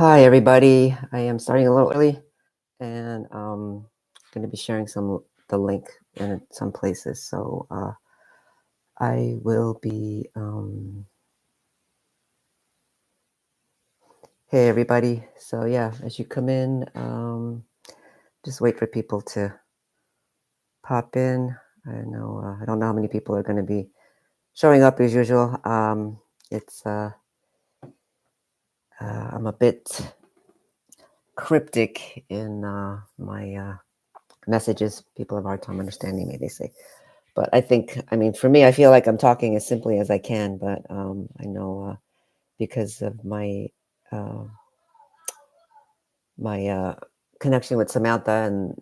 Hi, everybody. I am starting a little early and going to be sharing the link in some places. So I will be. Hey, everybody. So yeah, as you come in, just wait for people to pop in. I know I don't know how many people are going to be showing up as usual. It's I'm a bit cryptic in my messages. People have a hard time understanding me, they say. But I mean, for me, I feel like I'm talking as simply as I can, but I know because of uh, my connection with Samantha and,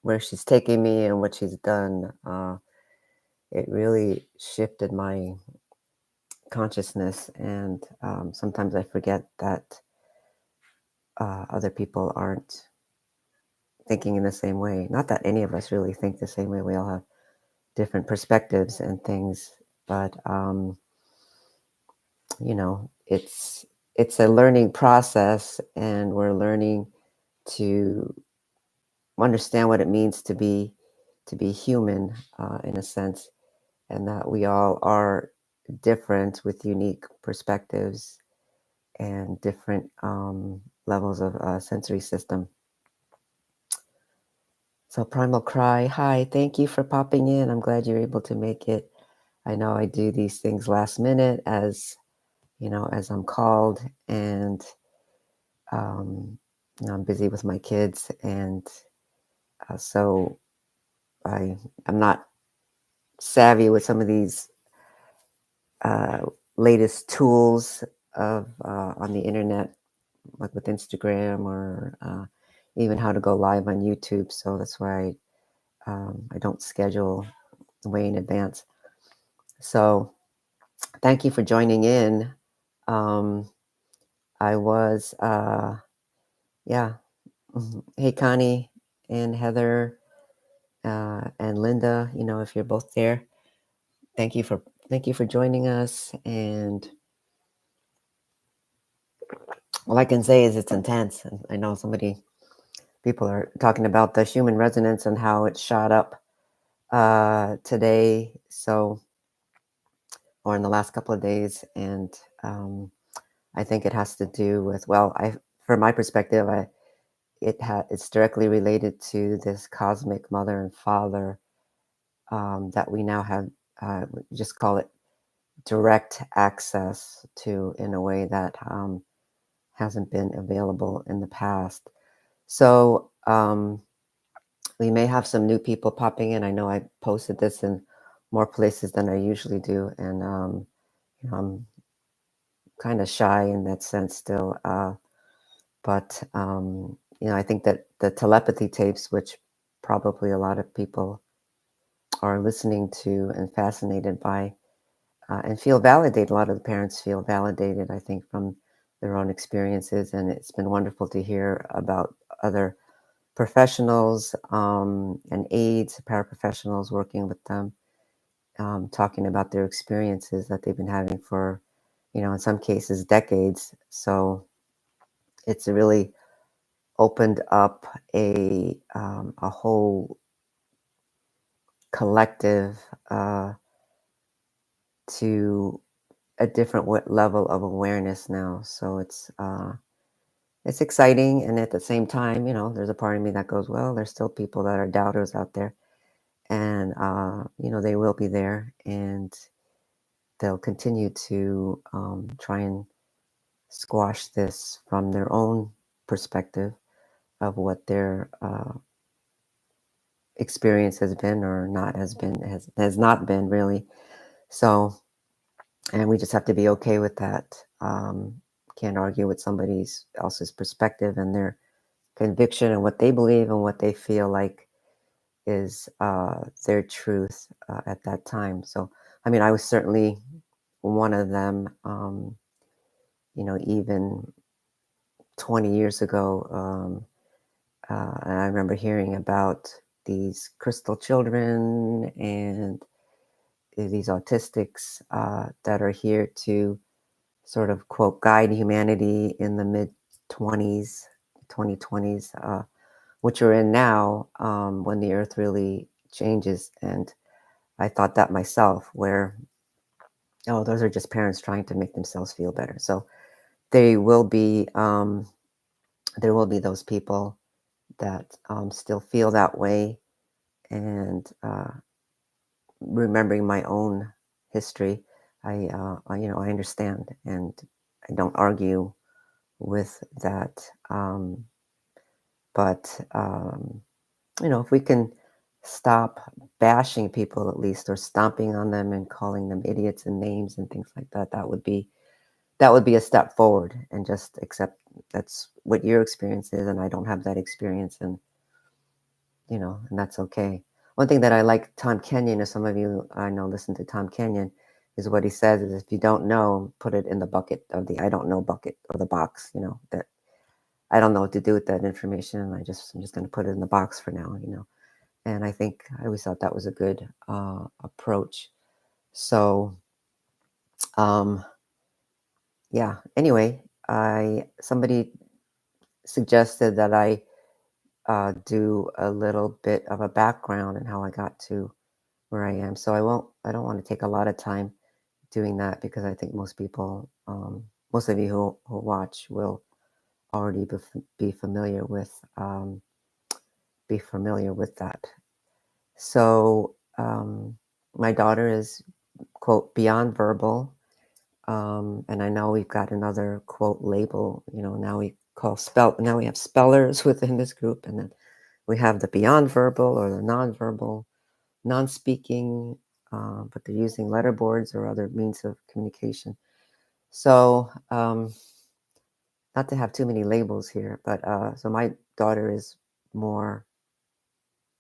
where she's taking me and what she's done, it really shifted my consciousness. And sometimes I forget that other people aren't thinking in the same way. Not that any of us really think the same way. We all have different perspectives and things, but it's a learning process, and we're learning to understand what it means to be human, in a sense, and that we all are different with unique perspectives and different levels of sensory system. So Primal Cry, hi, thank you for popping in. I'm glad you're able to make it. I know I do these things last minute as as I'm called, and I'm busy with my kids, and so I'm not savvy with some of these uh, latest tools of on the internet, like with Instagram or even how to go live on YouTube. So that's why I don't schedule way in advance. So thank you for joining in. Um, I was, yeah. Hey, Connie and Heather and Linda. If you're both there, thank you for joining us. And all I can say is it's intense. And I know people are talking about the human resonance and how it shot up today. So, or in the last couple of days, and I think it has to do with, from my perspective, it's directly related to this cosmic mother and father that we now have. Just call it direct access to, in a way that hasn't been available in the past. So we may have some new people popping in. I know I posted this in more places than I usually do, and I'm kind of shy in that sense still. But I think that the telepathy tapes, which probably a lot of people are listening to and fascinated by, and feel validated. A lot of the parents feel validated, I think, from their own experiences. And it's been wonderful to hear about other professionals and aides, paraprofessionals working with them, talking about their experiences that they've been having for, in some cases, decades. So it's really opened up a whole collective to a different level of awareness now. So it's exciting, and at the same time, there's a part of me that goes, well, there's still people that are doubters out there, and they will be there, and they'll continue to try and squash this from their own perspective of what their experience has been or not has not been really. So, and we just have to be okay with that. Can't argue with somebody else's perspective and their conviction and what they believe and what they feel like is their truth at that time. So, I mean, I was certainly one of them. Even 20 years ago, and I remember hearing about these crystal children and these autistics that are here to sort of quote guide humanity in the mid 20s, 2020s, which we're in now, when the earth really changes. And I thought that myself, where, oh, those are just parents trying to make themselves feel better. So they will be, there will be those people that still feel that way. And remembering my own history, I understand, and I don't argue with that. But if we can stop bashing people at least, or stomping on them and calling them idiots and names and things like that, that would be a step forward, and just accept that's what your experience is, and I don't have that experience, and that's okay. One thing that I like Tom Kenyon, or some of you I know listen to Tom Kenyon, is what he says is, if you don't know, put it in the bucket of the I don't know bucket, or the box, that I don't know what to do with that information. I'm just going to put it in the box for now. And I always thought that was a good approach. So, um, yeah. Anyway, somebody suggested that I do a little bit of a background and how I got to where I am. So I don't want to take a lot of time doing that, because I think most of you who watch will already be familiar with that. So my daughter is, quote, beyond verbal. And I know we've got another, quote, label, now we have spellers within this group, and then we have the beyond verbal, or the nonverbal, non-speaking, but they're using letterboards or other means of communication. So, not to have too many labels here, but so my daughter is more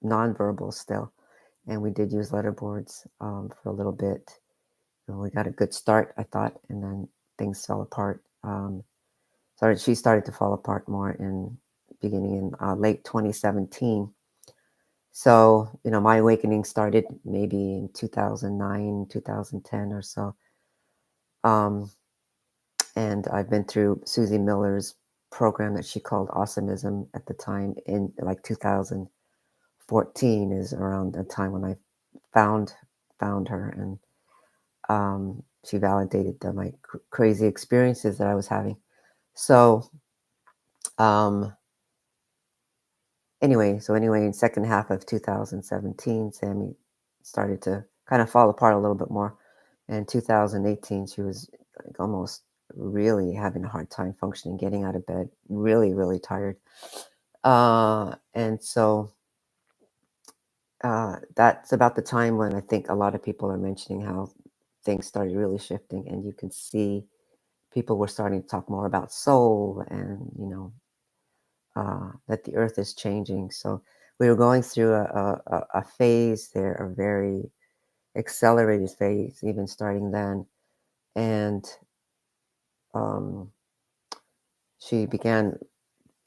nonverbal still, and we did use letterboards for a little bit. And we got a good start, I thought, and then things fell apart. She started to fall apart more beginning in late 2017. So, my awakening started maybe in 2009, 2010 or so. And I've been through Susie Miller's program that she called Awesomism at the time, in like 2014 is around the time when I found her, and she validated my crazy experiences that I was having. So, anyway, in second half of 2017, Sammy started to kind of fall apart a little bit more. In 2018, she was like almost really having a hard time functioning, getting out of bed, really, really tired. And so that's about the time when I think a lot of people are mentioning how things started really shifting, and you can see people were starting to talk more about soul, and that the earth is changing. So we were going through a phase there, a very accelerated phase, even starting then. And um, she began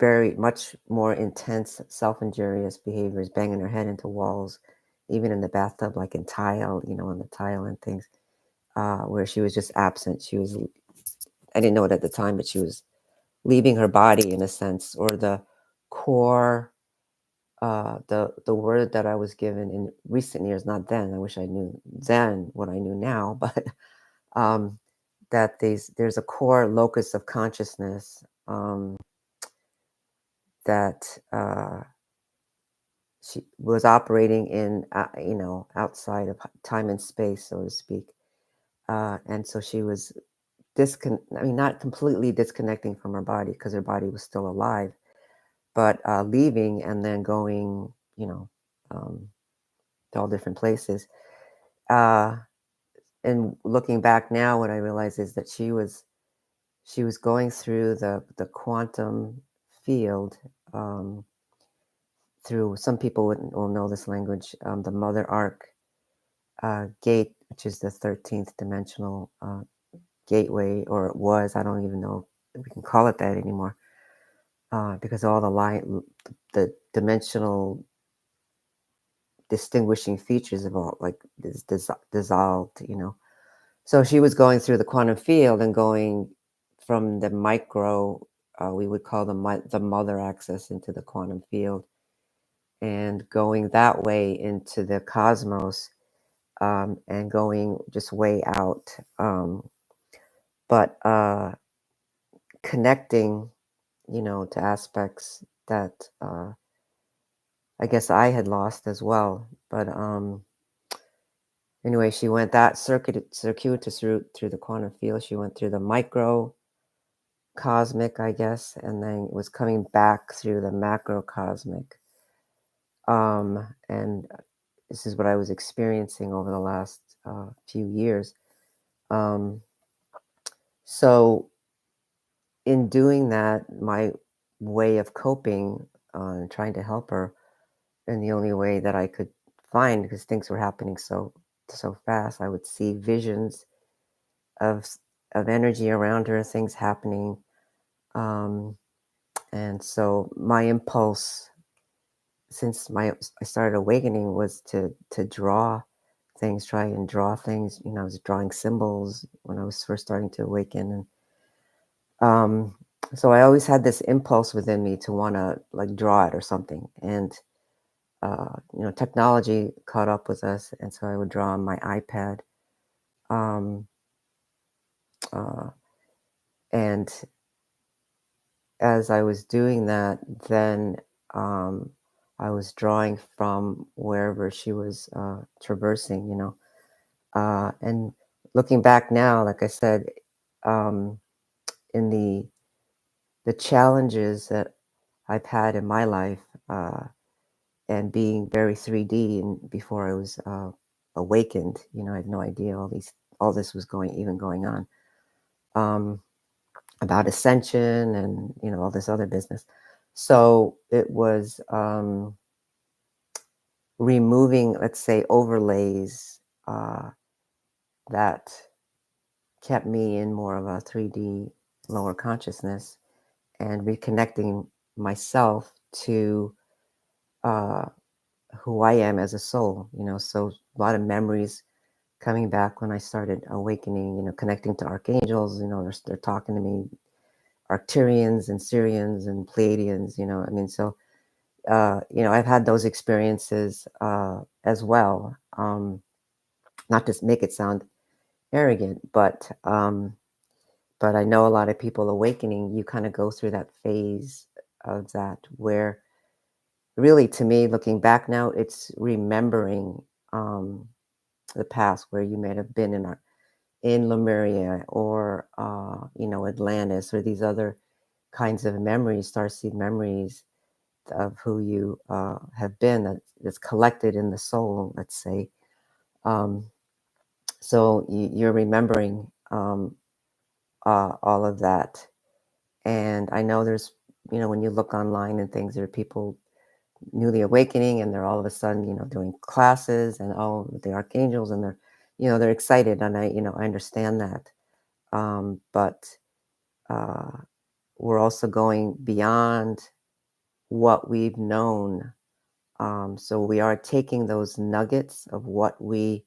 very much more intense self-injurious behaviors, banging her head into walls, even in the bathtub, like in tile, on the tile and things, where she was just absent. I didn't know it at the time, but she was leaving her body in a sense, or the core, the word that I was given in recent years, not then, I wish I knew then what I knew now, but um, that there's a core locus of consciousness, that she was operating in, outside of time and space, so to speak. And so she was not completely disconnecting from her body, because her body was still alive, but leaving and then going, um, to all different places. And looking back now, what I realize is that she was going through the quantum field, through, some people will know this language, the Mother Arc gate, which is the 13th dimensional gateway, or it was. I don't even know if we can call it that anymore, because all the dimensional distinguishing features of all, like, dissolved, So she was going through the quantum field and going from the micro, we would call the mother axis, into the quantum field, and going that way into the cosmos, and going just way out. But connecting, to aspects that I guess I had lost as well. But anyway, she went that circuitous route through the quantum field. She went through the micro cosmic, I guess, and then was coming back through the macrocosmic. And this is what I was experiencing over the last few years. Um, so in doing that, my way of coping and trying to help her in the only way that I could find, because things were happening so fast, I would see visions of of energy around her, things happening. And so my impulse, since I started awakening, was to draw things, try and draw things. I was drawing symbols when I was first starting to awaken, and so I always had this impulse within me to want to like draw it or something. And technology caught up with us, and so I would draw on my iPad. Um, uh, and as I was doing that, then I was drawing from wherever she was traversing, and looking back now, like I said, um, in the challenges that I've had in my life, and being very 3D, and before I was awakened, I had no idea all this was going on. Um, about ascension and all this other business. So it was removing, let's say, overlays that kept me in more of a 3D lower consciousness, and reconnecting myself to uh, who I am as a soul. So a lot of memories coming back when I started awakening, connecting to archangels. They're talking to me, Arcturians and Syrians and Pleiadians. I mean, so I've had those experiences as well. Not to make it sound arrogant, but I know a lot of people awakening, you kind of go through that phase of that where, really, to me, looking back now, it's remembering um, the past, where you may have been in Lemuria, or Atlantis, or these other kinds of memories, starseed memories of who you have been, that's collected in the soul, let's say. Um, so you're remembering all of that. And I know there's, when you look online and things, there are people newly awakening, and they're all of a sudden, doing classes, and all the archangels, and they're excited. And I understand that. But uh, we're also going beyond what we've known. So we are taking those nuggets of where we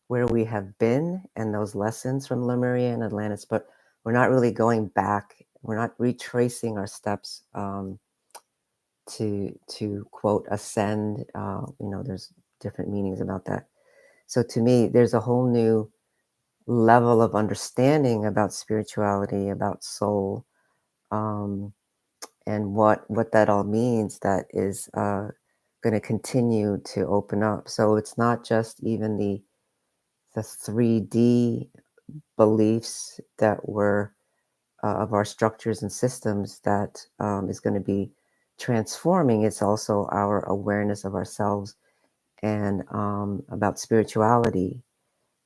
have been, and those lessons from Lemuria and Atlantis, but we're not really going back. We're not retracing our steps to quote ascend. There's different meanings about that. So to me, there's a whole new level of understanding about spirituality, about soul, um, and what that all means, that is going to continue to open up. So it's not just even the 3D beliefs that were of our structures and systems that is going to be transforming. It's also our awareness of ourselves, and about spirituality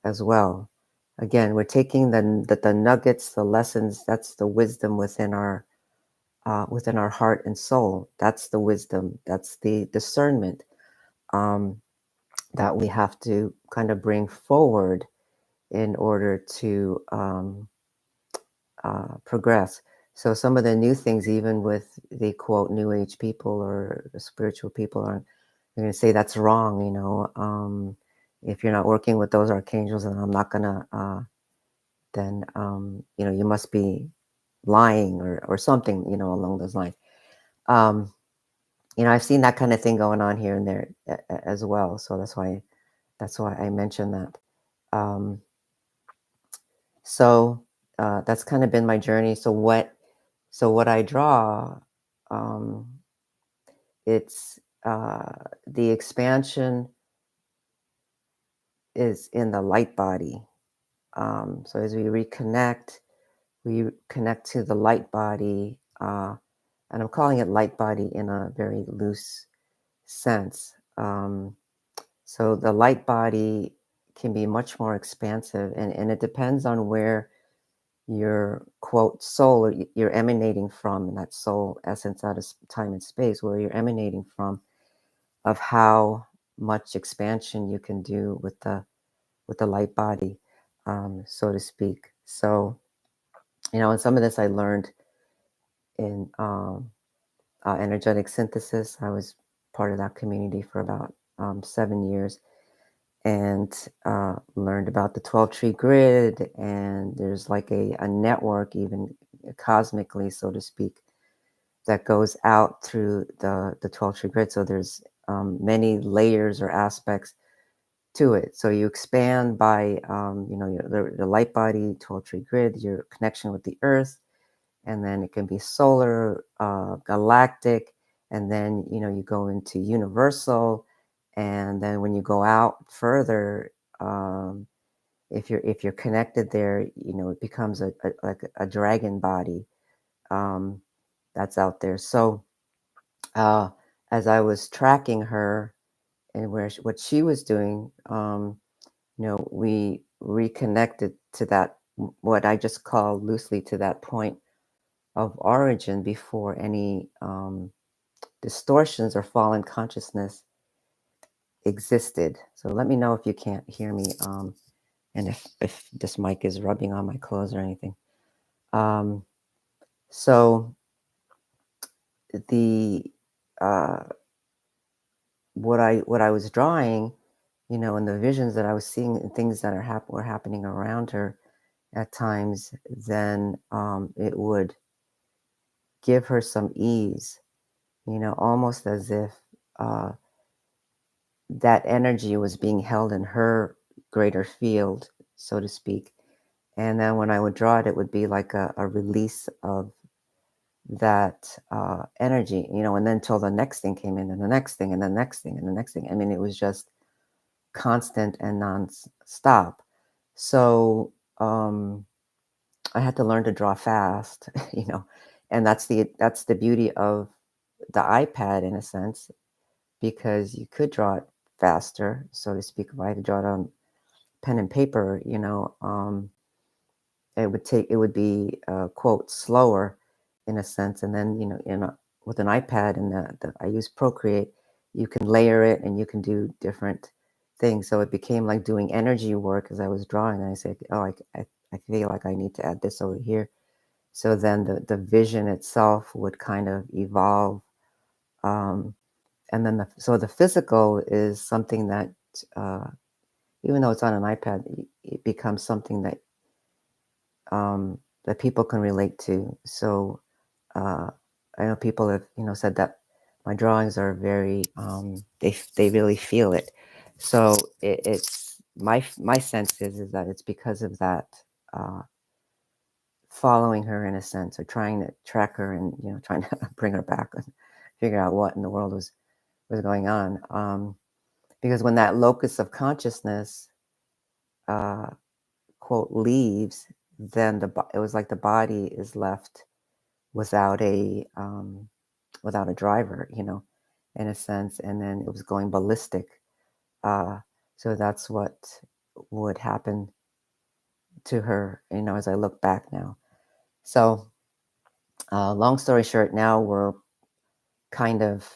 as well. Again, we're taking the nuggets, the lessons. That's the wisdom within our heart and soul. That's the wisdom. That's the discernment um, that we have to kind of bring forward in order to progress. So some of the new things, even with the quote New Age people or the spiritual people, are going to say that's wrong. if you're not working with those archangels, then I'm not gonna, then, you must be lying or something, along those lines. Um, I've seen that kind of thing going on here and there as well. So that's why I mentioned that. Um, so that's kind of been my journey. So what I draw, um, it's the expansion is in the light body. So as we connect to the light body, and I'm calling it light body in a very loose sense. So the light body can be much more expansive, and it depends on where your quote soul or you're emanating from, and that soul essence out of time and space, where you're emanating from, of how much expansion you can do with the light body, so to speak. So, and some of this I learned in energetic synthesis. I was part of that community for about 7 years, and learned about the 12 tree grid. And there's like a network, even cosmically, so to speak, that goes out through the 12 tree grid. So there's many layers or aspects to it. So you expand by, the light body, 12 tree grid, your connection with the earth, and then it can be solar, galactic, and then you go into universal, and then when you go out further, um, if you're connected there, it becomes like a dragon body, um, that's out there. So uh, as I was tracking her and what she was doing, we reconnected to that, what I just call loosely, to that point of origin before any distortions or fallen consciousness existed. So let me know if you can't hear me, and if this mic is rubbing on my clothes or anything. Um, so the uh, what I was drawing, and the visions that I was seeing and things that were happening around her at times, then it would give her some ease, almost as if uh, that energy was being held in her greater field, so to speak. And then when I would draw it, it would be like a release of that energy, and then till the next thing came in, and the next thing, and the next thing, and the next thing. I mean, it was just constant and non-stop. So I had to learn to draw fast, and that's the beauty of the iPad, in a sense, because you could draw it faster, so to speak. If I had to draw it on pen and paper, it would be quote slower, in a sense. And then with an iPad, and I use Procreate, you can layer it and you can do different things. So it became like doing energy work as I was drawing. And I said, oh, I feel like I need to add this over here. So then the vision itself would kind of evolve. Um, and then so the physical is something that, uh, even though it's on an iPad, it becomes something that people can relate to. So uh, I know people have said that my drawings are very, they really feel it. So it's my sense is that it's because of that, uh, following her, in a sense, or trying to track her, and trying to bring her back and figure out what in the world was going on. Because when that locus of consciousness, uh, quote, leaves, then it was like the body is left without a driver, in a sense, and then it was going ballistic. Uh, so that's what would happen to her, as I look back now. So, long story short, now we're kind of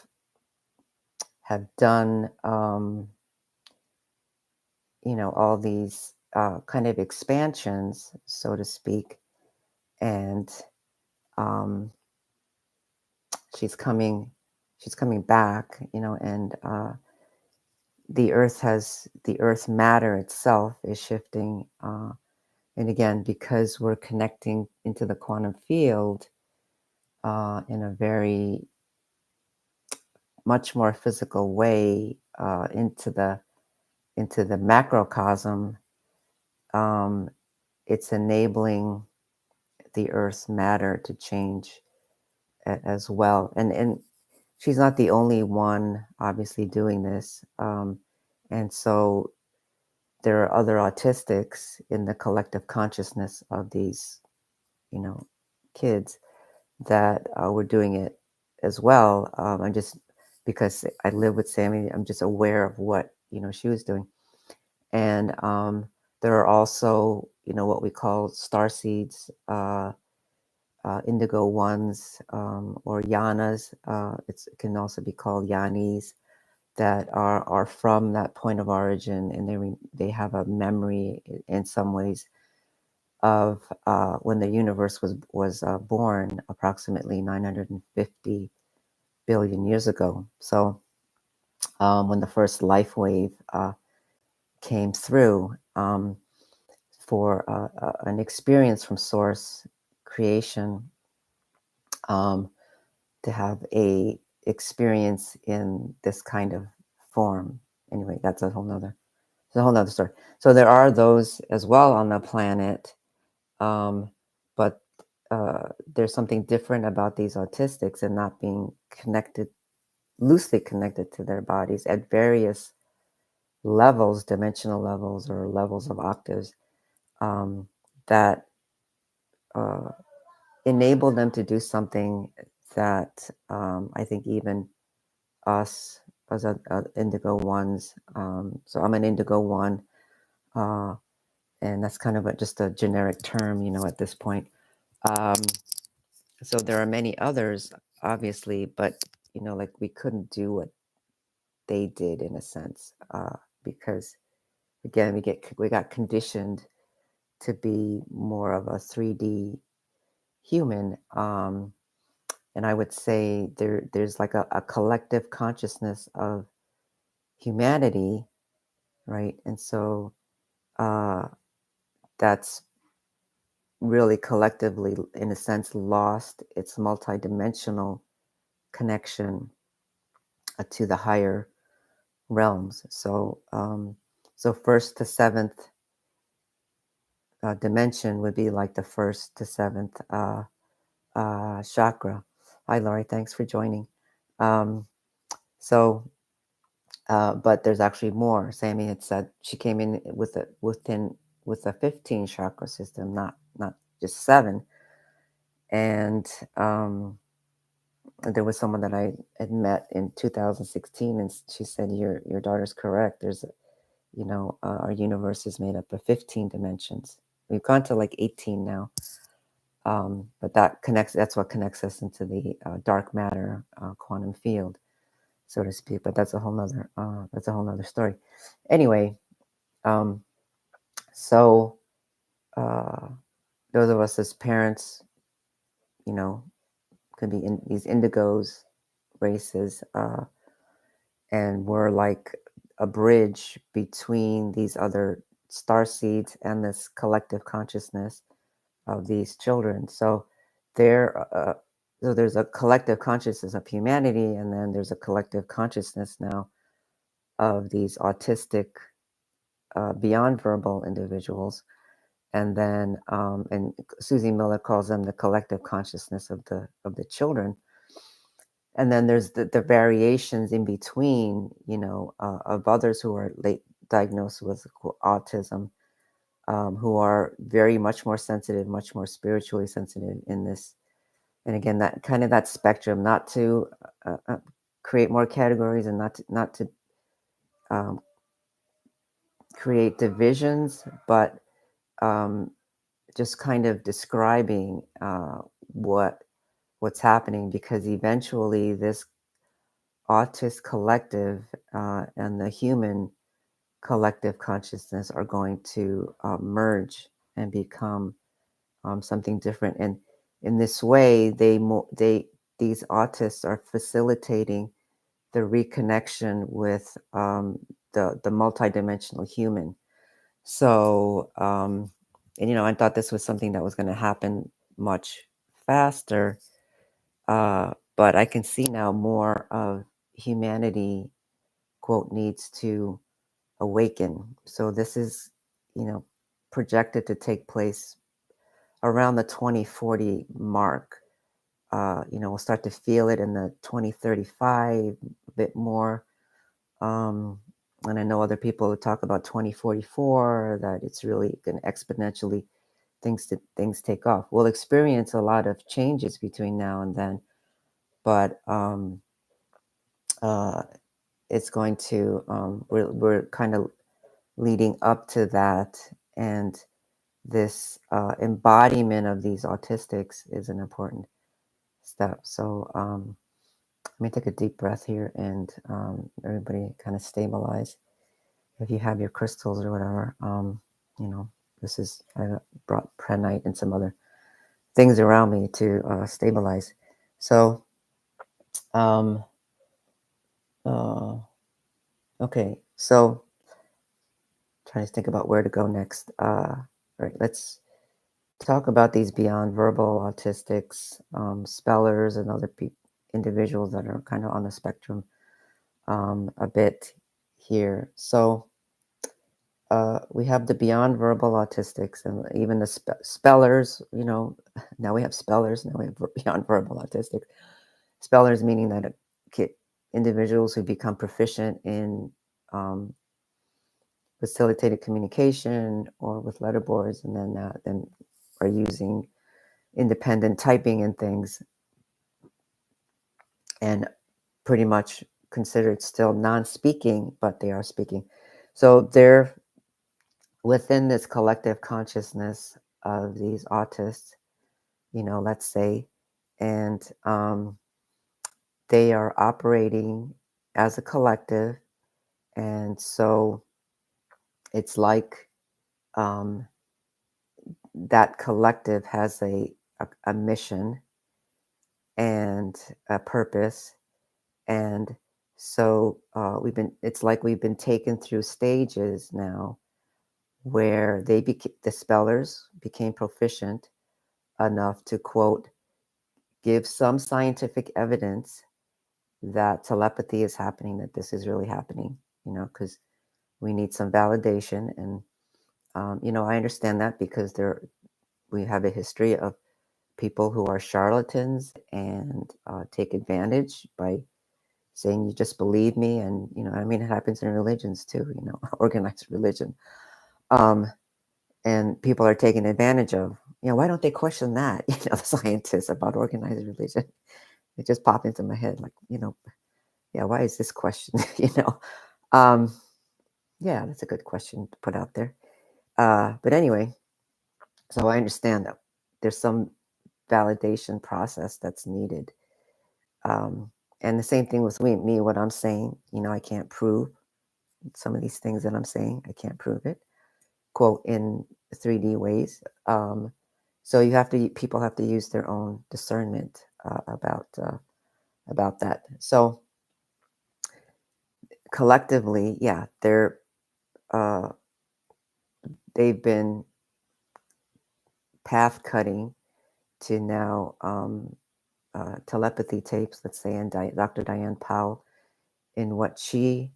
have done, all these kind of expansions, so to speak, and um, she's coming, she's coming back, and the Earth matter itself is shifting, and again, because we're connecting into the quantum field in a very much more physical way into the macrocosm, um, it's enabling the Earth's matter to change as well. And she's not the only one, obviously, doing this. And so there are other autistics in the collective consciousness of these, kids that were doing it as well. I'm just because I live with Sammy, I'm just aware of what she was doing. And there are also, what we call star seeds, indigo ones, or yanas. It can also be called yanis that are from that point of origin, and they have a memory in some ways of when the universe was born, approximately 950 billion years ago. So when the first life wave came through, for an experience from source creation, um, to have a experience in this kind of form. Anyway, it's a whole nother story. So there are those as well on the planet, but there's something different about these autistics and not being connected, loosely connected to their bodies at various levels, dimensional levels or levels of octaves, that uh, enable them to do something that I think even us as a indigo ones. So I'm an indigo one, uh, and that's kind of just a generic term, at this point. Um, so there are many others, obviously, but like we couldn't do what they did in a sense, because again, we got conditioned to be more of a 3D human. And I would say there's like a collective consciousness of humanity, right? And so uh, that's really collectively, in a sense, lost its multidimensional connection to the higher realms. So first to seventh dimension would be like the first to seventh chakra. Hi, Laurie. Thanks for joining. Um, so but there's actually more. Sammy had said she came in with a 15 chakra system, not just 7. And there was someone that I had met in 2016, and she said, "Your daughter's correct. Our universe is made up of 15 dimensions. We've gone to like 18 now, but that's what connects us into the dark matter quantum field, so to speak. But that's a whole nother story. Anyway, so uh, those of us as parents, you know, could be in these indigos races, and we're like a bridge between these other star seeds and this collective consciousness of these children. So there, so there's a collective consciousness of humanity, and then there's a collective consciousness now of these autistic, beyond verbal individuals. And then, and Susie Miller calls them the collective consciousness of the children. And then there's the variations in between, of others who are late diagnosed with autism, who are very much more sensitive, much more spiritually sensitive in this. And again, that kind of that spectrum, not to create more categories and not to um, create divisions, but um, just kind of describing what's happening, because eventually this Autist collective and the human collective consciousness are going to merge and become something different. And in this way, these autists are facilitating the reconnection with the multidimensional human. So, and I thought this was something that was going to happen much faster, but I can see now more of humanity, quote, needs to awaken. So this is, projected to take place around the 2040 mark. We'll start to feel it in the 2035 a bit more. And I know other people who talk about 2044, that it's really going to exponentially things take off. We'll experience a lot of changes between now and then, but it's going to we're kind of leading up to that, and this embodiment of these autistics is an important step. So let me take a deep breath here, and everybody kind of stabilize. If you have your crystals or whatever, this is, I brought prenite and some other things around me to stabilize. So, okay, so trying to think about where to go next. Right, let's talk about these beyond verbal autistics, spellers, and other individuals that are kind of on the spectrum a bit here. So we have the beyond verbal autistics, and even the spellers. Now we have spellers. Now we have beyond verbal autistics. Spellers meaning that individuals who become proficient in facilitated communication or with letterboards, and then are using independent typing and things, and pretty much considered still non-speaking, but they are speaking. So they're within this collective consciousness of these autists, let's say, and they are operating as a collective. And so it's like that collective has a mission and a purpose. And so it's like we've been taken through stages now where the spellers became proficient enough to, quote, give some scientific evidence that telepathy is happening, that this is really happening, because we need some validation. And, I understand that because we have a history of people who are charlatans and take advantage by saying, you just believe me. And, it happens in religions too, organized religion. And people are taken advantage of. Why don't they question that? The scientists about organized religion. It just popped into my head, like, yeah, why is this question? Yeah, that's a good question to put out there. But anyway, so I understand that there's some validation process that's needed. And the same thing with me, what I'm saying, I can't prove some of these things that I'm saying. I can't prove it, quote, in 3D ways. So people have to use their own discernment about that. So collectively, yeah, they've been path cutting to now telepathy tapes, let's say, and Dr. Diane Powell, in what she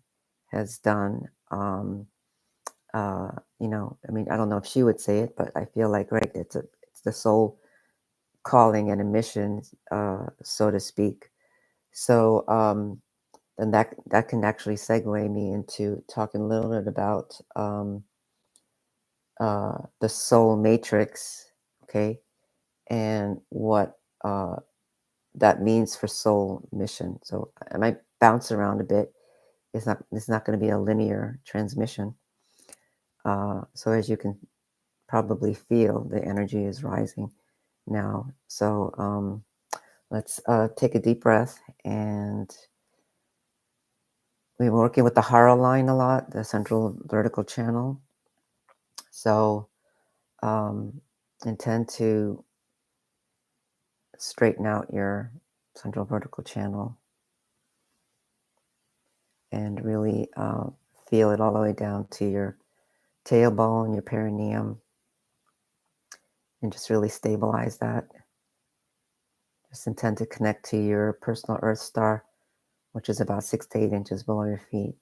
has done. I don't know if she would say it, but I feel like, right, it's the soul calling and a mission, so to speak. So then that can actually segue me into talking a little bit about the soul matrix, okay, and what that means for soul mission. So I might bounce around a bit. It's not going to be a linear transmission. So as you can probably feel, the energy is rising now. So let's take a deep breath, and we're working with the Hara line a lot, the central vertical channel. So intend to straighten out your central vertical channel and really feel it all the way down to your tailbone, your perineum, and just really stabilize that. Just intend to connect to your personal Earth star, which is about 6 to 8 inches below your feet.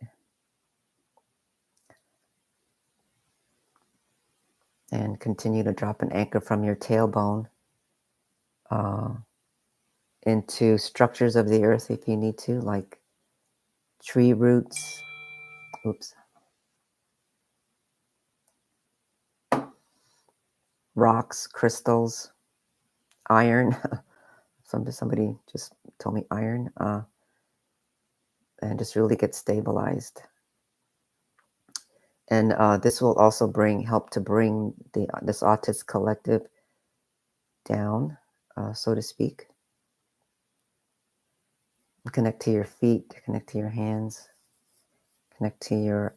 And continue to drop an anchor from your tailbone into structures of the earth if you need to, like tree roots, rocks, crystals, iron. Somebody just told me iron, and just really get stabilized. And this will also help to bring this Autist Collective down, so to speak. Connect to your feet, connect to your hands, connect to your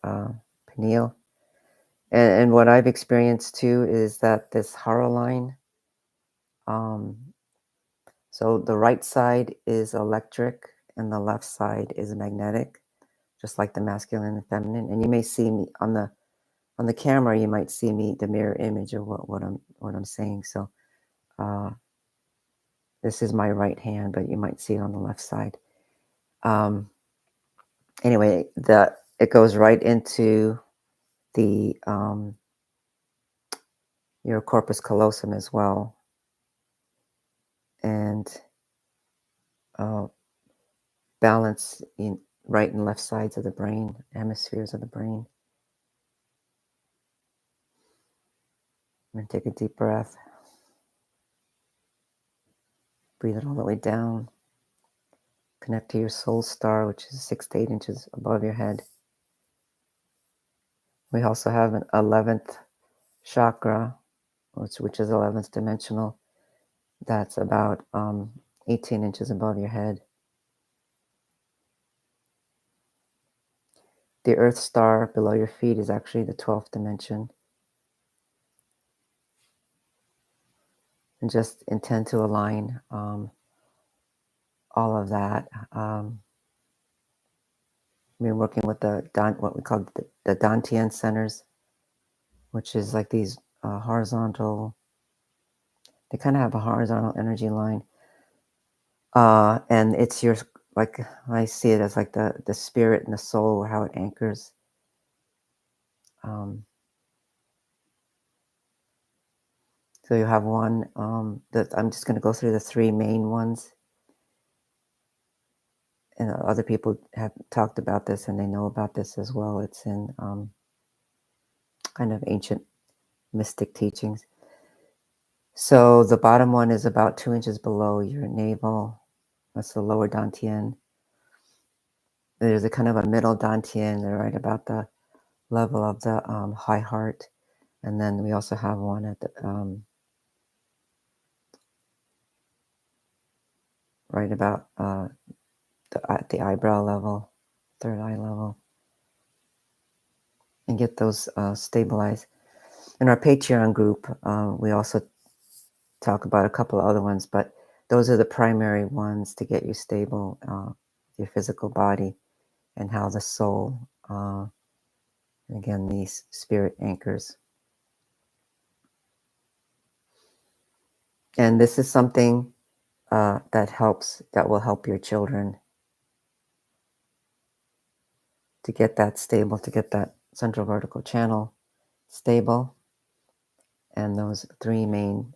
pineal. And what I've experienced too is that this hara line, so the right side is electric and the left side is magnetic, just like the masculine and feminine. And you may see me on the camera, you might see me, the mirror image of what I'm saying. So this is my right hand, but you might see it on the left side. Anyway, it goes right into the your corpus callosum as well, and balance in right and left sides of the brain, hemispheres of the brain. And take a deep breath. Breathe it all the way down. Connect to your soul star, which is 6 to 8 inches above your head. We also have an 11th chakra, which is 11th dimensional. That's about 18 inches above your head. The Earth star below your feet is actually the 12th dimension. And just intend to align all of that. We're working with what we call the Dantian centers, which is like these horizontal, they kind of have a horizontal energy line. And it's like, I see it as like the spirit and the soul, how it anchors. So you have one that I'm just going to go through the 3 main ones. And other people have talked about this and they know about this as well. It's in kind of ancient mystic teachings. So the bottom one is about 2 inches below your navel. That's the lower dantian. There's a kind of a middle dantian. They're right about the level of the high heart. And then we also have one at the right about at the eyebrow level, third eye level, and get those stabilized. In our Patreon group, we also talk about a couple of other ones, but those are the primary ones to get you stable, your physical body, and how the soul, again, these spirit anchors. And this is something that will help your children to get that stable, to get that central vertical channel stable, and those 3 main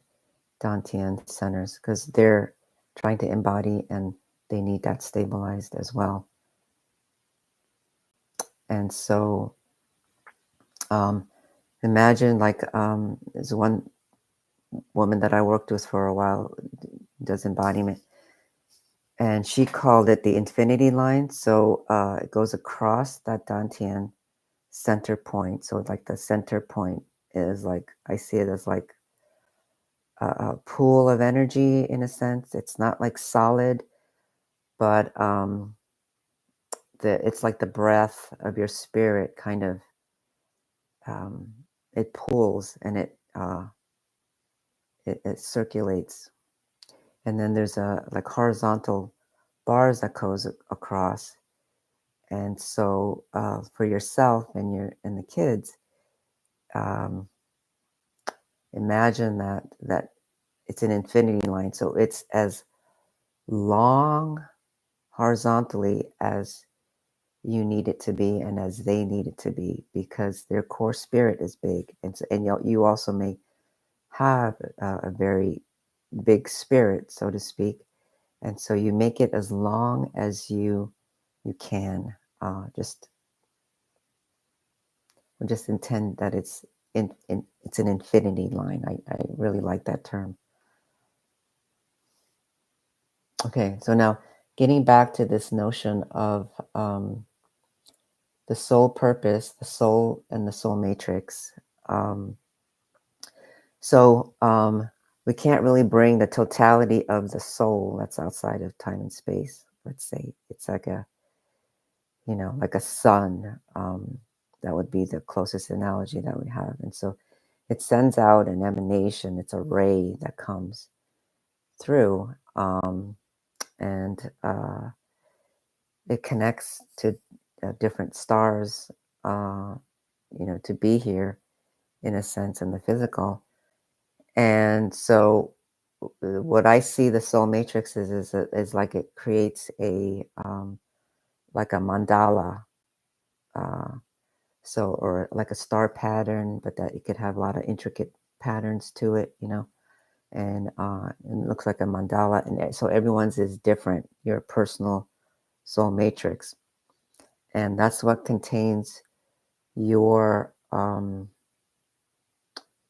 Dantian centers, because they're trying to embody and they need that stabilized as well. And so imagine like there's one woman that I worked with for a while, does embodiment, and she called it the infinity line. So it goes across that Dantian center point. So like the center point is like, I see it as like a pool of energy in a sense. It's not like solid, but it's like the breath of your spirit kind of, it pulls and it circulates. And then there's like horizontal bars that goes across, And so for yourself and the kids, um, imagine that it's an infinity line. So it's as long horizontally as you need it to be and as they need it to be, because their core spirit is big. And so, and you also may have a very big spirit, so to speak. And so you make it as long as you can. Just intend that it's an infinity line. I really like that term. Okay, so now getting back to this notion of the soul purpose, the soul and the soul matrix. Um, so we can't really bring the totality of the soul that's outside of time and space. Let's say it's like like a sun. That would be the closest analogy that we have. And so it sends out an emanation. It's a ray that comes through, and it connects to different stars, to be here in a sense in the physical. And so what I see the soul matrix is like it creates a like a mandala, uh, or like a star pattern, but that it could have a lot of intricate patterns to it, and it looks like a mandala, and so everyone's is different. Your personal soul matrix, and that's what contains your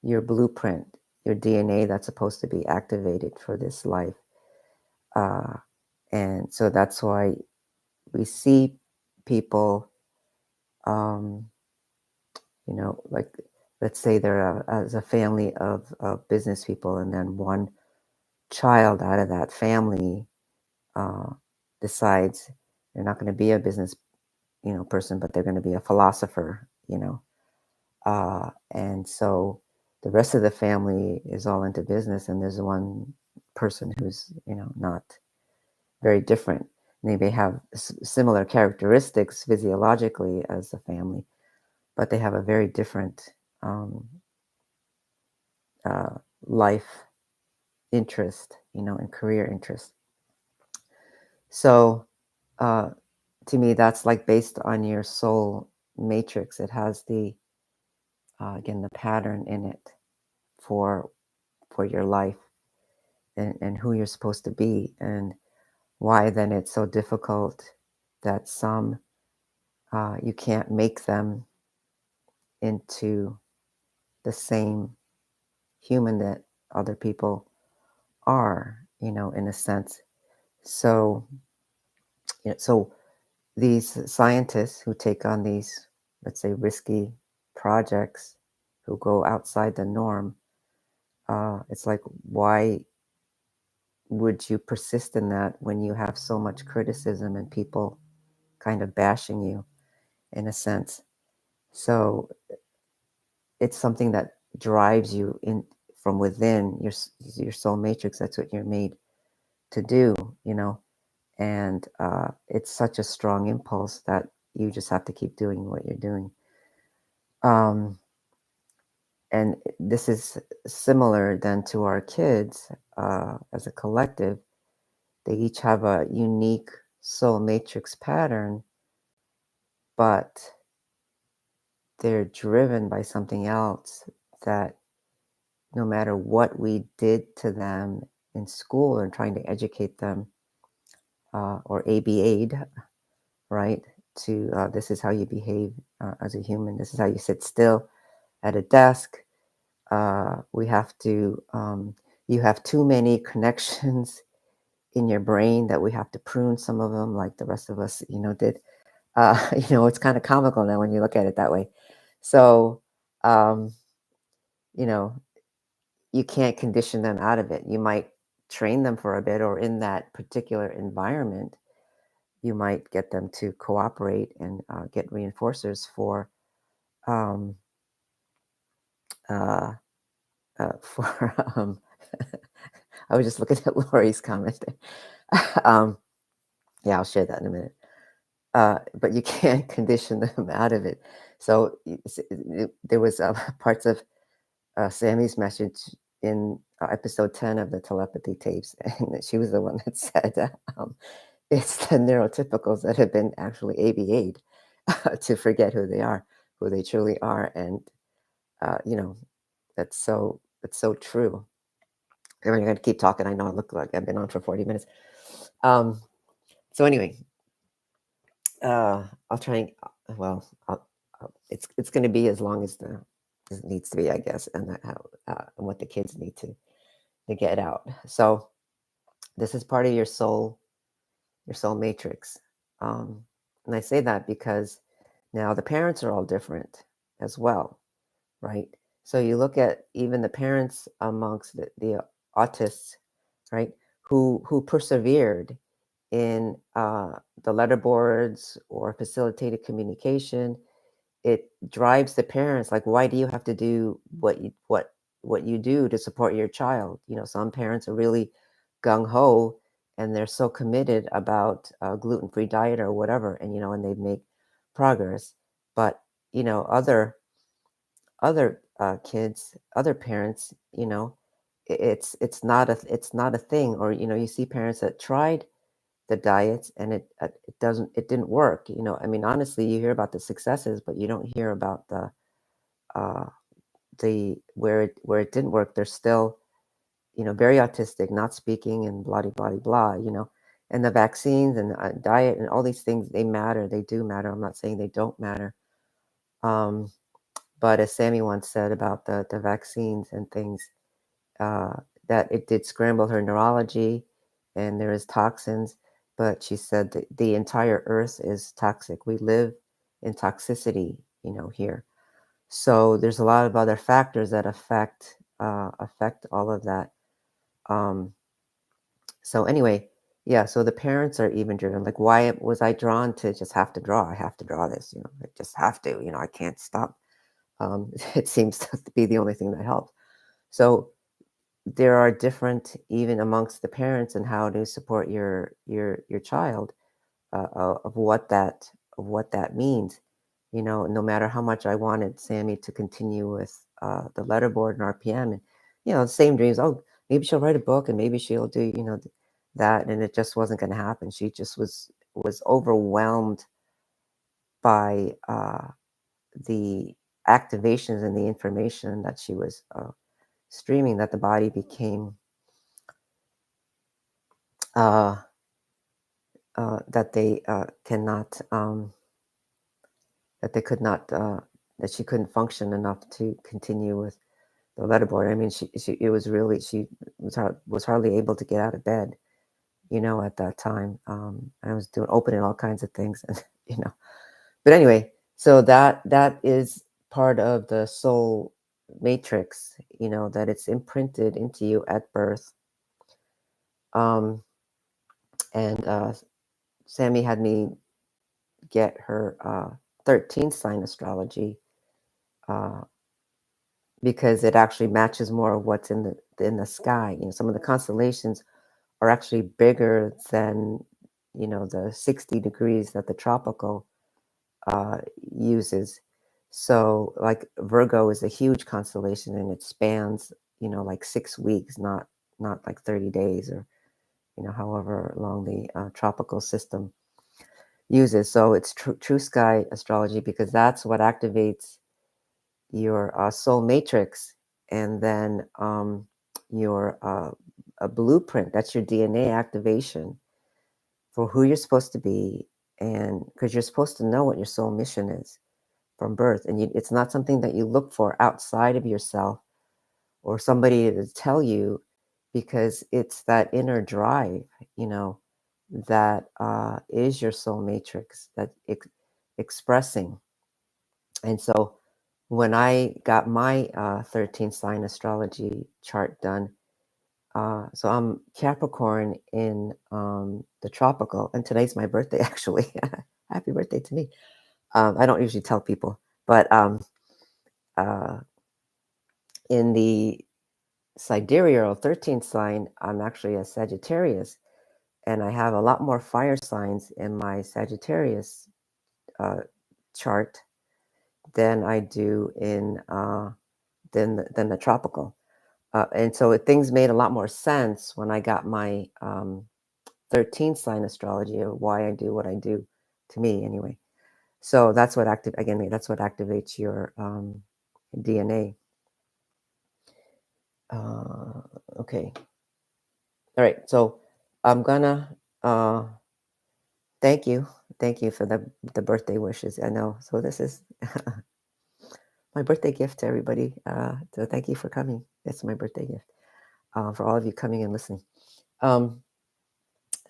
blueprint, your DNA that's supposed to be activated for this life. And so that's why we see people, um, like let's say they're as a family of business people, and then one child out of that family uh, decides they're not going to be a business, person, but they're going to be a philosopher, and so the rest of the family is all into business, and there's one person who's, not very different. And they may have similar characteristics physiologically as the family, but they have a very different um, life interest, and career interest. So uh, to me, that's like based on your soul matrix. It has the again the pattern in it for your life, and who you're supposed to be, and why then it's so difficult that some you can't make them into the same human that other people are, in a sense. So, so these scientists who take on these, let's say, risky projects, who go outside the norm, it's like, why would you persist in that when you have so much criticism and people kind of bashing you, in a sense? So it's something that drives you in from within your soul matrix. That's what you're made to do, and it's such a strong impulse that you just have to keep doing what you're doing. Um, and this is similar then to our kids as a collective. They each have a unique soul matrix pattern, but they're driven by something else that no matter what we did to them in school and trying to educate them, or ABA'd, right? To this is how you behave as a human. This is how you sit still at a desk. We have to, you have too many connections in your brain that we have to prune some of them, like the rest of us, did. It's kind of comical now when you look at it that way. So, um, you know, you can't condition them out of it. You might train them for a bit, or in that particular environment, you might get them to cooperate and get reinforcers um, uh, for I was just looking at Lori's comment. um, yeah, I'll share that in a minute. but you can't condition them out of it. So there was parts of Sammy's message in episode 10 of the telepathy tapes, and she was the one that said it's the neurotypicals that have been actually ABA'd to forget who they are, who they truly are, and you know, it's so true. I'm going to keep talking. I know I look like I've been on for 40 minutes. So anyway, I'll try and it's going to be as long as it needs to be, I guess, and and what the kids need to get out. So this is part of your soul matrix, and I say that because now the parents are all different as well, right? So you look at even the parents amongst the autists, right, who persevered in the letterboards or facilitated communication. It drives the parents, like, why do you have to do what you do to support your child? You know, some parents are really gung-ho and they're so committed about gluten-free diet or whatever, and and they make progress. But other kids, other parents, it's not a thing. Or you see parents that tried the diets and it didn't work. I mean, honestly, you hear about the successes, but you don't hear about uh, where it didn't work. They're still very autistic, not speaking, and blah blah blah blah. And the vaccines and diet and all these things, they matter. They do matter. I'm not saying they don't matter. Um, but as Sammy once said about the vaccines and things, uh, that it did scramble her neurology, and there is toxins. But she said that the entire earth is toxic. We live in toxicity, here. So there's a lot of other factors that affect all of that. Um, so anyway, yeah. So the parents are even driven. Like, why was I drawn to just have to draw? I have to draw this. I just have to. I can't stop. It seems to be the only thing that helps. So there are different, even amongst the parents, and how to support your child, of what that means. No matter how much I wanted Sammy to continue with the letterboard and RPM, and the same dreams. Oh, maybe she'll write a book, and maybe she'll do that, and it just wasn't going to happen. She just was overwhelmed by the activations and the information that she was streaming, that the body became that they cannot that they could not that she couldn't function enough to continue with the letterboard. I mean, she was hardly able to get out of bed, at that time. I was opening all kinds of things, and but anyway, so that is part of the soul matrix, that it's imprinted into you at birth. And Sammy had me get her 13th sign astrology, because it actually matches more of what's in the sky. Some of the constellations are actually bigger than the 60 degrees that the tropical uses. So, like, Virgo is a huge constellation, and it spans like 6 weeks, not like 30 days, or however long the tropical system uses. So it's true sky astrology, because that's what activates your soul matrix, and then your a blueprint. That's your DNA activation for who you're supposed to be, and because you're supposed to know what your soul mission is from birth, and it's not something that you look for outside of yourself or somebody to tell you, because it's that inner drive, that is your soul matrix, that expressing. And so when I got my 13th sign astrology chart done, so I'm Capricorn in the tropical, and today's my birthday, actually. Happy birthday to me. I don't usually tell people, but uh, in the sidereal 13th sign, I'm actually a Sagittarius. and I have a lot more fire signs in my Sagittarius chart than I do in than the tropical. And so things made a lot more sense when I got my 13 sign astrology of why I do what I do, to me anyway. So that's what that's what activates your DNA. Okay. All right. So I'm gonna thank you. Thank you for the birthday wishes. I know. So this is my birthday gift to everybody. So thank you for coming. That's my birthday gift for all of you coming and listening.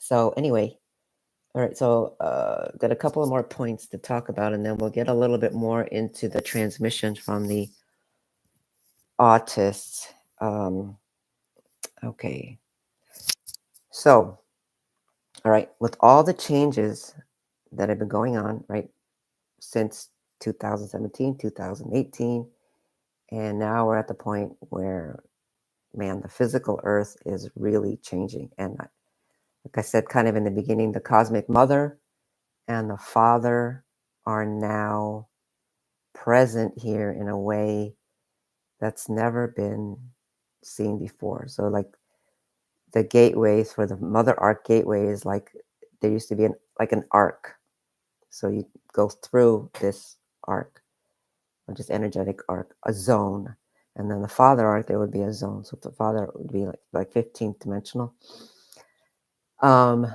So anyway, all right. So got a couple of more points to talk about, and then we'll get a little bit more into the transmission from the autists. Okay. So, all right, with all the changes that have been going on, right, since 2017, 2018, and now we're at the point where, man, the physical earth is really changing. And like I said, kind of in the beginning, the cosmic mother and the father are now present here in a way that's never been seen before. So, like, the gateways for the mother arc gateway is like there used to be like an arc. So you go through this arc, or just energetic arc, a zone. And then the father arc, there would be a zone. So the father would be like 15th dimensional. And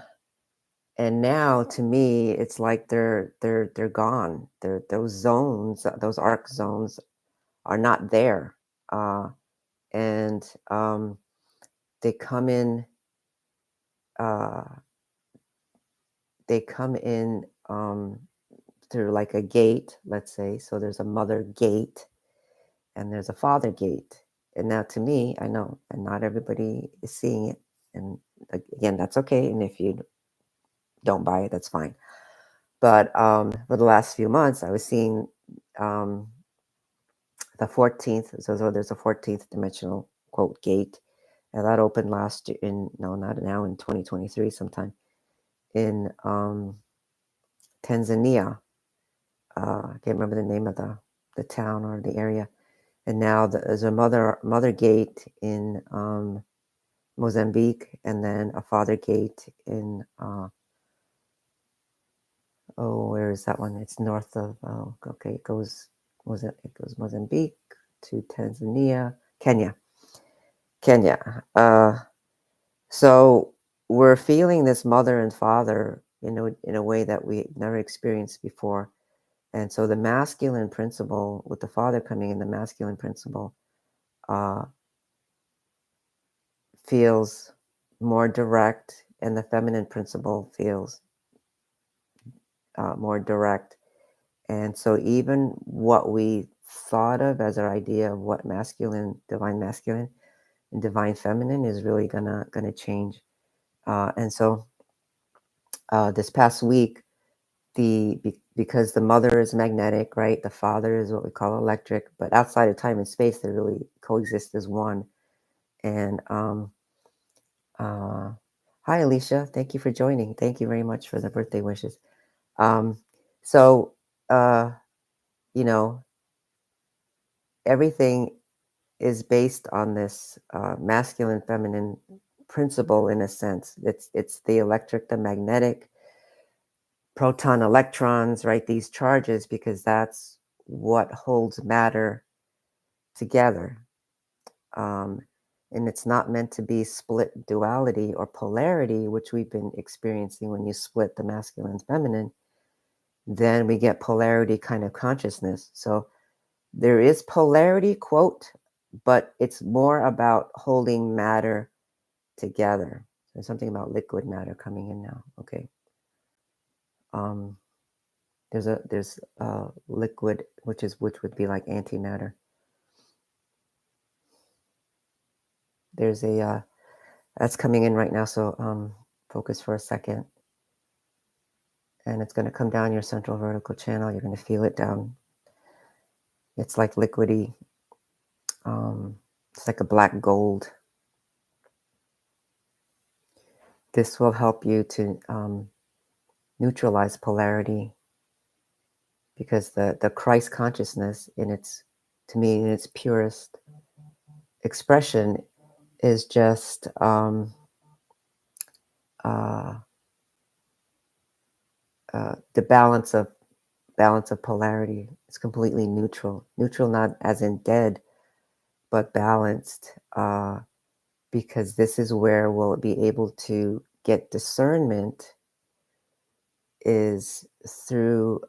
now to me, it's like they're gone. Those zones, those arc zones are not there. And they come in uh, they come in through like a gate, let's say. So there's a mother gate and there's a father gate. And now to me, I know, and not everybody is seeing it. And again, that's okay. And if you don't buy it, that's fine. But for the last few months, I was seeing the 14th. So there's a 14th dimensional quote gate. And that opened last year not now, in 2023 sometime in Tanzania. I can't remember the name of the town or the area. And now there's a mother gate in Mozambique, and then a father gate in where is that one? It's north of okay, it goes Mozambique to Tanzania, Kenya. So we're feeling this mother and father in a way that we never experienced before. And so the masculine principle, with the father coming in, the masculine principle feels more direct, and the feminine principle feels more direct. And so even what we thought of as our idea of what divine masculine and divine feminine is really gonna change. And so this past week, because the mother is magnetic, right? The father is what we call electric, but outside of time and space, they really coexist as one. And hi, Alicia. Thank you for joining. Thank you very much for the birthday wishes. So, you know, everything is based on this masculine feminine principle, in a sense. It's the electric, the magnetic, proton electrons, right? These charges, because that's what holds matter together. And it's not meant to be split duality or polarity, which we've been experiencing. When you split the masculine and feminine, then we get polarity kind of consciousness. So there is polarity, quote, but it's more about holding matter together. There's something about liquid matter coming in now. Okay. There's liquid, which would be like antimatter. There's a that's coming in right now. So focus for a second, and it's going to come down your central vertical channel. You're going to feel it down. It's like liquidy. It's like a black gold. This will help you to neutralize polarity, because the Christ consciousness in its, to me, in its purest expression is just uh, the balance of polarity. It's completely neutral. Neutral not as in dead, but balanced, because this is where we'll be able to get discernment, is through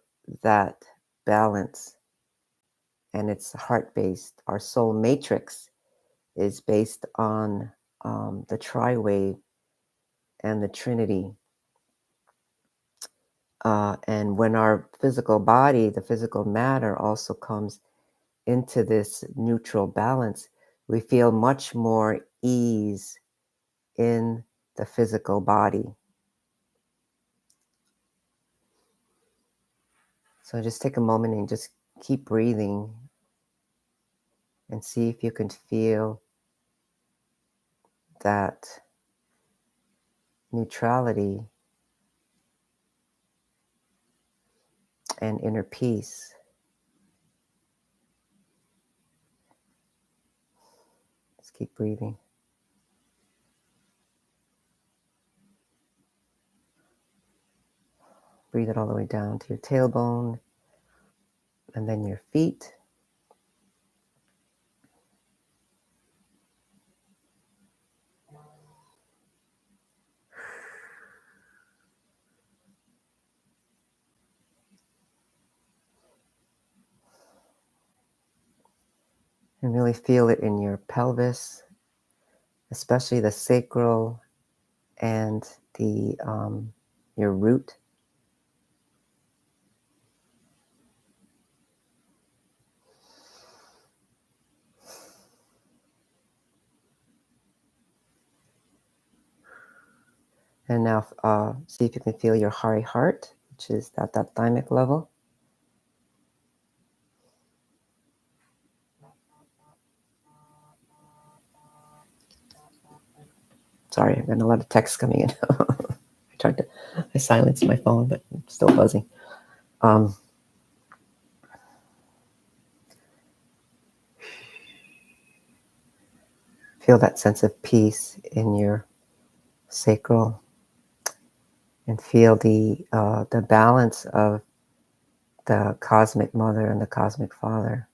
that balance. And it's heart-based. Our soul matrix is based on the tri-wave and the Trinity. And when our physical body, the physical matter, also comes into this neutral balance, we feel much more ease in the physical body. So just take a moment and just keep breathing and see if you can feel that neutrality and inner peace. Just keep breathing. Breathe it all the way down to your tailbone and then your feet. And really feel it in your pelvis, especially the sacral and the your root. And now see if you can feel your high heart, which is at that thymic level. Sorry, I've got a lot of text coming in. I silenced my phone, but I'm still buzzing. Feel that sense of peace in your sacral, and feel the balance of the cosmic mother and the cosmic father,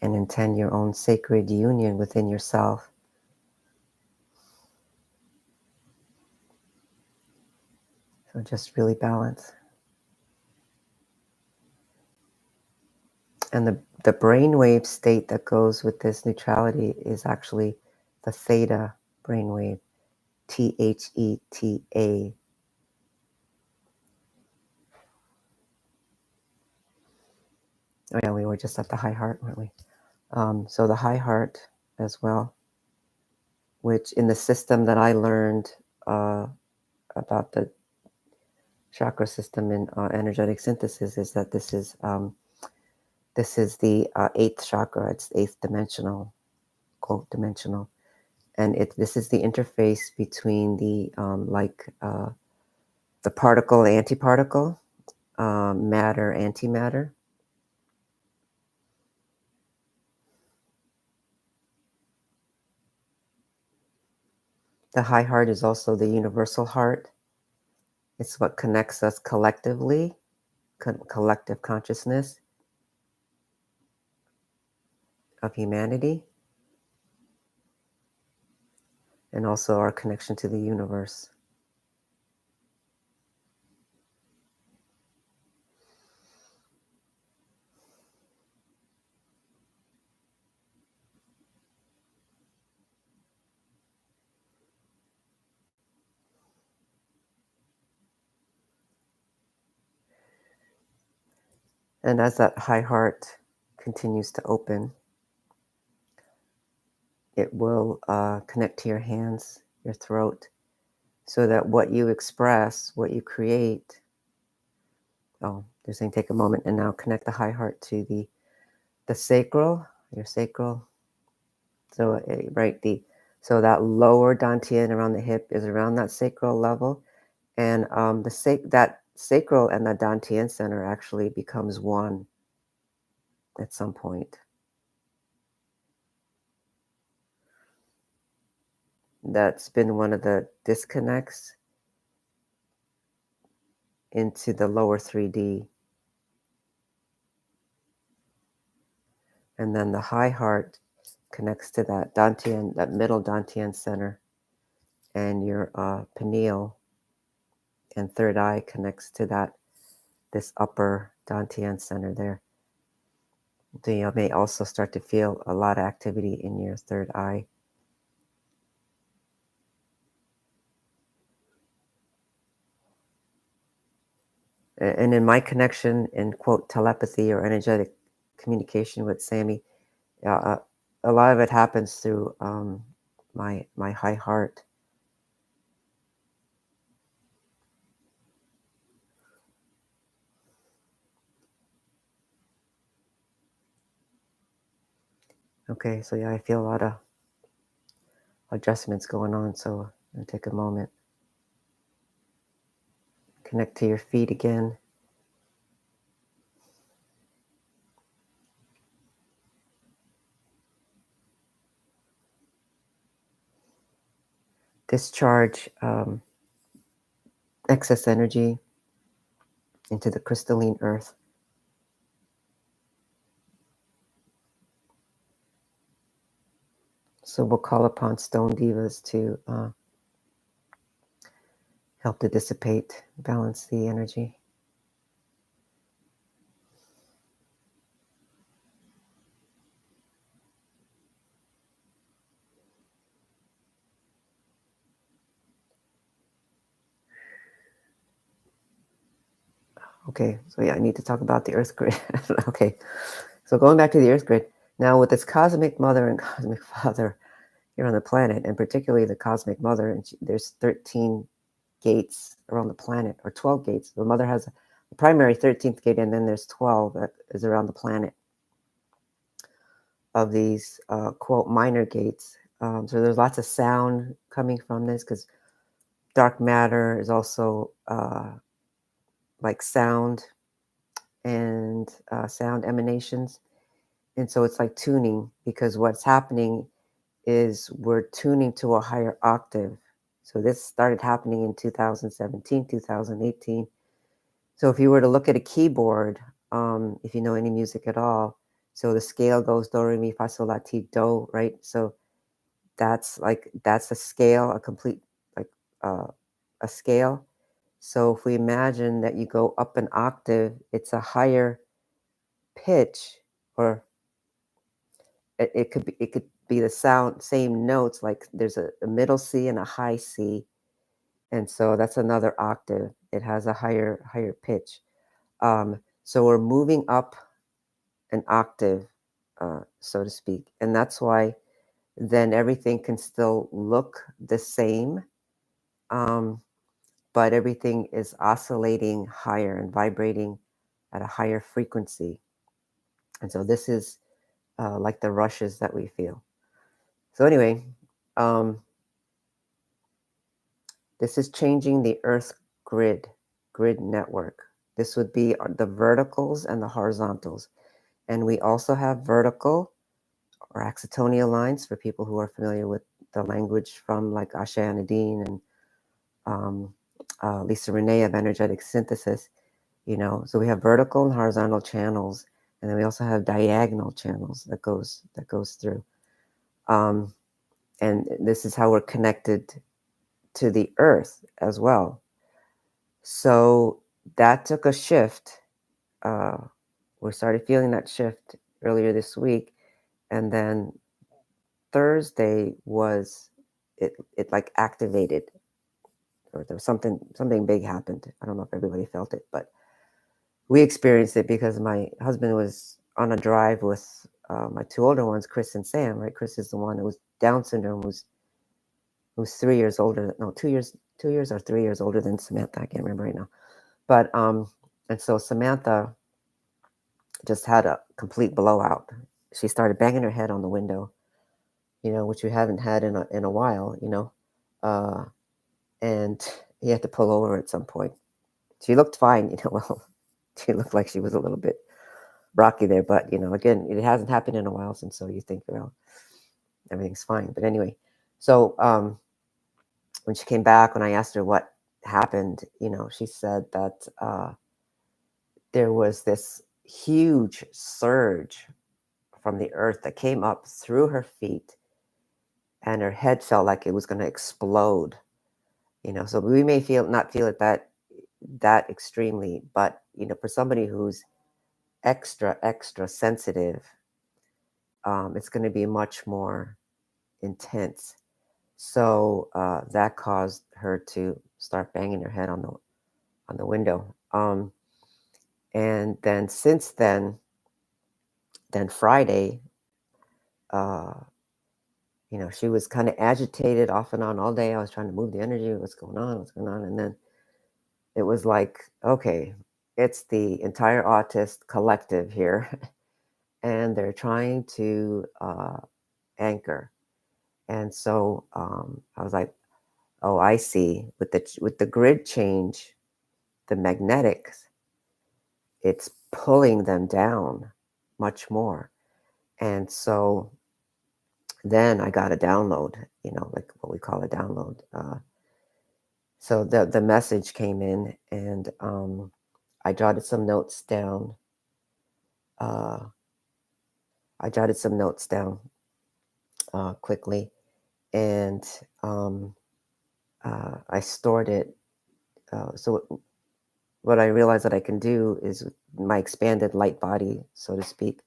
and intend your own sacred union within yourself. So just really balance. And the brainwave state that goes with this neutrality is actually the theta brainwave, THETA. Oh yeah, we were just at the high heart, weren't we? So the high heart as well, which in the system that I learned about the chakra system in energetic synthesis, is that this is the eighth chakra. It's eighth dimensional, quote dimensional, and this is the interface between the the particle, antiparticle, matter, antimatter. The high heart is also the universal heart. It's what connects us collectively, collective consciousness of humanity, and also our connection to the universe. And as that high heart continues to open, it will connect to your hands, your throat, so that what you express, what you create, they're saying take a moment and now connect the high heart to the sacral, your sacral. So right, So that lower dantian around the hip is around that sacral level, and that sacral and the dantian center actually becomes one at some point. That's been one of the disconnects into the lower 3D. And then the high heart connects to that dantian, that middle dantian center, and your pineal and third eye connects to this upper dantian center there. So you may also start to feel a lot of activity in your third eye. And in my connection in quote telepathy or energetic communication with Sammy, a lot of it happens through my high heart. Okay, so yeah, I feel a lot of adjustments going on, so I'll take a moment. Connect to your feet again. Discharge excess energy into the crystalline earth. So we'll call upon stone divas to help to dissipate, balance the energy. Okay, so yeah, I need to talk about the earth grid. Okay, so going back to the earth grid, now with this cosmic mother and cosmic father here on the planet, and particularly the cosmic mother, and there's 13 gates around the planet, or 12 gates. The mother has a primary 13th gate, and then there's 12 that is around the planet of these, quote, minor gates. So there's lots of sound coming from this because dark matter is also like sound and sound emanations. And so it's like tuning, because what's happening is we're tuning to a higher octave. So this started happening in 2017, 2018. So if you were to look at a keyboard, if you know any music at all, so the scale goes do, re, mi, fa, sol, la, ti, do, right? So that's a scale, a complete, like uh, a scale. So if we imagine that you go up an octave, it's a higher pitch, or it could be the same notes, like there's a middle C and a high C, and so that's another octave. It has a higher pitch. So we're moving up an octave, so to speak, and that's why then everything can still look the same, but everything is oscillating higher and vibrating at a higher frequency. And so this is like the rushes that we feel. So anyway, this is changing the Earth grid network. This would be the verticals and the horizontals. And we also have vertical or accitonal lines for people who are familiar with the language from like Ashe Anadine and Lisa Renee of energetic synthesis. So we have vertical and horizontal channels, and then we also have diagonal channels that goes through. And this is how we're connected to the earth as well. So that took a shift. We started feeling that shift earlier this week, and then Thursday was it like activated, or there was something big happened. I don't know if everybody felt it, but we experienced it because my husband was on a drive with my two older ones, Chris and Sam. Right, Chris is the one who was Down syndrome, who's 3 years older. No, 2 years or 3 years older than Samantha. I can't remember right now. But and so Samantha just had a complete blowout. She started banging her head on the window, which we haven't had in a while, uh, and he had to pull over at some point. She looked fine, well, she looked like she was a little bit rocky there, but again, it hasn't happened in a while, since so you think, well, everything's fine. But anyway, so when she came back, when I asked her what happened, she said that there was this huge surge from the earth that came up through her feet, and her head felt like it was going to explode. So we may not feel it that extremely, but for somebody who's extra sensitive, it's going to be much more intense. So that caused her to start banging her head on the window. And then since then Friday, uh, she was kind of agitated off and on all day. I was trying to move the energy. What's going on? What's going on? And then it was like, okay, it's the entire Autist Collective here, and they're trying to anchor. And so I was like, oh, I see. With the grid change, the magnetics, it's pulling them down much more. And so then I got a download, like what we call a download. So the message came in, and I jotted some notes down. I jotted some notes down quickly, and I stored it. So what I realized that I can do is my expanded light body, so to speak.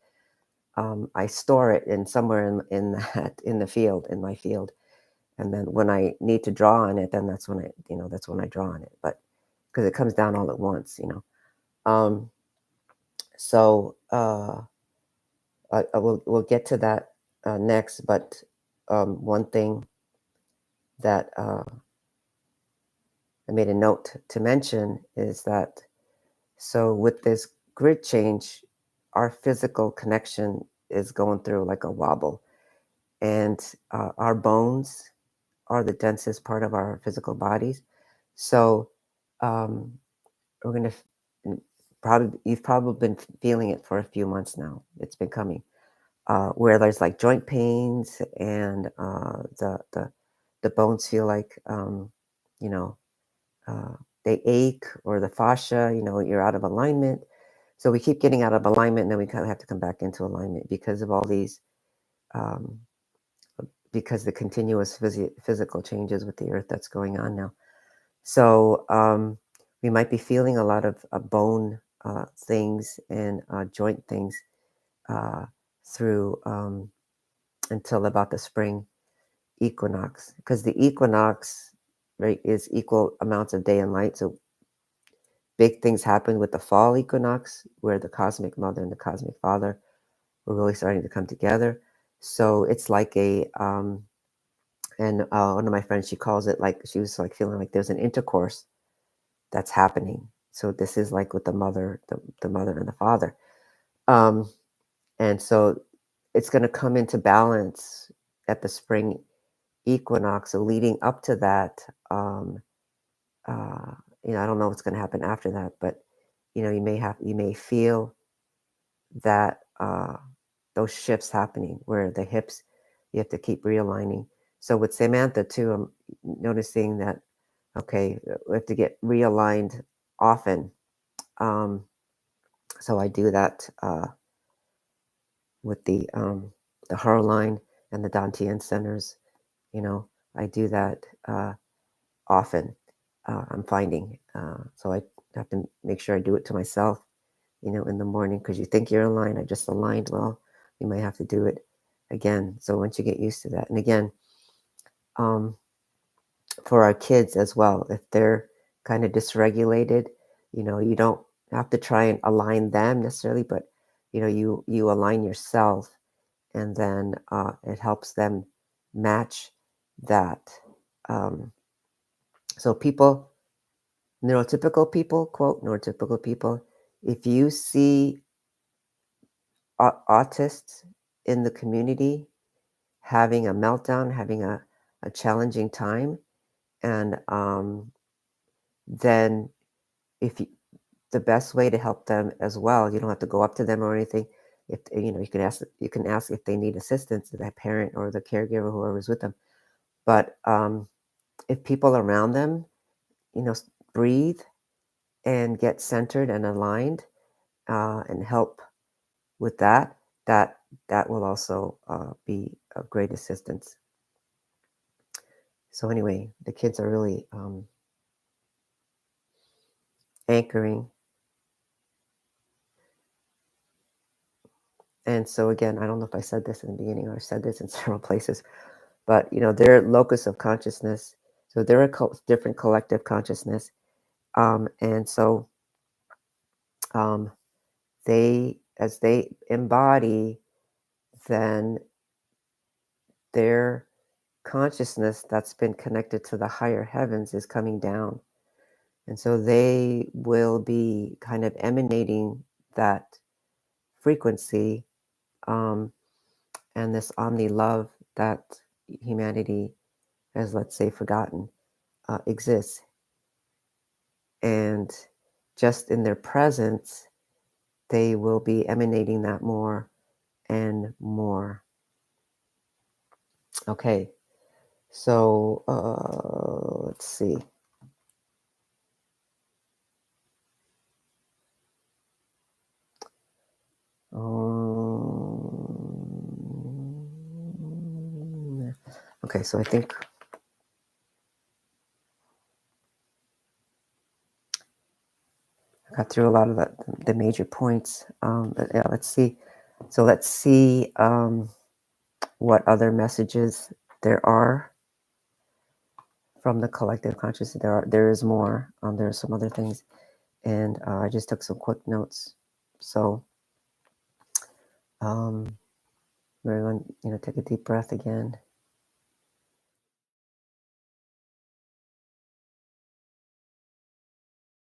I store it in somewhere in that in my field, and then when I need to draw on it, then that's when I draw on it. But because it comes down all at once, So we'll get to that next. But one thing that I made a note to mention is that, so with this grid change, our physical connection is going through like a wobble, and our bones are the densest part of our physical bodies. So um, we're going to you've probably been feeling it for a few months now. It's been coming, where there's like joint pains, and the bones feel like you know they ache, or the fascia, you're out of alignment. So we keep getting out of alignment, and then we kind of have to come back into alignment because of all these, um, because the continuous physical changes with the earth that's going on now. So we might be feeling a lot of bone things and joint things uh, through until about the spring equinox, because the equinox, right, is equal amounts of day and light. So big things happen with the fall equinox, where the cosmic mother and the cosmic father were really starting to come together. So it's like and one of my friends, she calls it, like, she was like feeling like there's an intercourse that's happening. So this is like with the mother, the mother and the father. And so it's going to come into balance at the spring equinox. So leading up to that, uh, I don't know what's going to happen after that, but you may feel that those shifts happening, where the hips, you have to keep realigning. So with Samantha too, I'm noticing that, okay, we have to get realigned often. So I do that with the Heart line and the Dantian centers. I do that often. I'm finding, so I have to make sure I do it to myself, in the morning, because you think you're aligned. I just aligned. Well, you might have to do it again. So once you get used to that, and again, um, for our kids as well, if they're kind of dysregulated, you don't have to try and align them necessarily, but you align yourself, and then it helps them match that. Um, so people, neurotypical people, quote, neurotypical people, if you see autists in the community, having a meltdown, having a challenging time, and then if you, the best way to help them as well, you don't have to go up to them or anything. If you can ask if they need assistance to that parent or the caregiver, whoever's with them. But if people around them, breathe and get centered and aligned, and help with that, that will also be of great assistance. So anyway, the kids are really anchoring. And so again, I don't know if I said this in the beginning or I said this in several places, but they're locus of consciousness. So they're a different collective consciousness, and so as they embody, then their consciousness that's been connected to the higher heavens is coming down, and so they will be kind of emanating that frequency, um, and this omni love that humanity has, let's say, forgotten exists. And just in their presence, they will be emanating that more and more. Okay, so let's see. Okay, so I think I got through a lot of the major points. Yeah, let's see. So let's see what other messages there are from the collective consciousness. There is more. There are some other things, and I just took some quick notes. So, everyone, take a deep breath again.